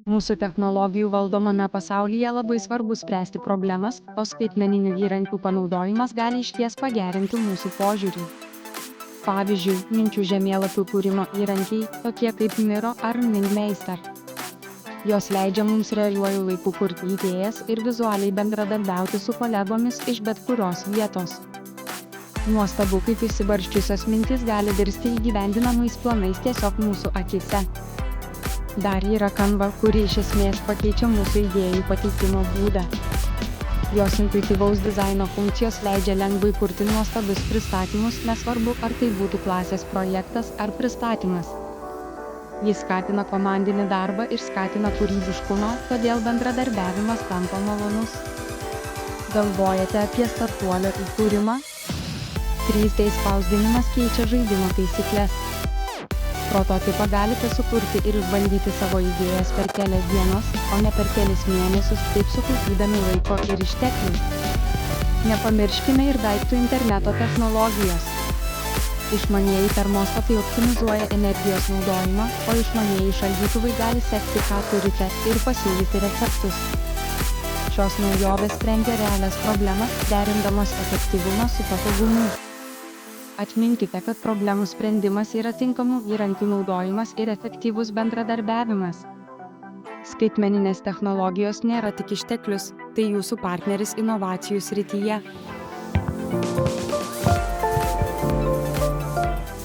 Mūsų technologijų valdomame pasaulyje labai svarbu spręsti problemas, o skaitmeninių įrankių panaudojimas gali išties pagerinti mūsų požiūrį. Pavyzdžiui, minčių žemėlapių kūrimo įrankiai, tokie kaip Miro ar Mingmeister. Jos leidžia mums realiuoju laiku kurti idėjas ir vizualiai bendradarbiauti su kolegomis iš bet kurios vietos. Nuostabu, kaip išsibarsčiusios mintis gali virsti įgyvendinamais planais tiesiog mūsų akise. Dar yra Canva, kuri iš esmės pakeičia mūsų idėjų pateikimo būdą. Jos intuityvaus dizaino funkcijos leidžia lengvai kurti nuostabius pristatymus, nesvarbu, ar tai būtų klasės projektas ar pristatymas. Jis skatina komandinį darbą ir skatina kūrybiškumą, todėl bendradarbiavimas tampa malonus. Galvojate apie startuolio įkūrimą? 3D spausdinimas keičia žaidimo taisyklės. Prototipą galite sukurti ir išbandyti savo idėjas per kelias dienas, o ne per kelis mėnesius, taip sutaupydami laiko ir išteklių. Nepamirškime ir daiktų interneto technologijos. Išmanieji termostatai optimizuoja energijos naudojimą, o išmanieji šaldytuvai gali sekti, ką turite, ir pasiūlyti receptus. Šios naujovės sprendžia realias problemas, derindamos efektyvumą su patogumu. Atminkite, kad problemų sprendimas yra tinkamų įrankių naudojimas ir efektyvus bendradarbiavimas. Skaitmeninės technologijos nėra tik išteklius, tai jūsų partneris inovacijų srityje.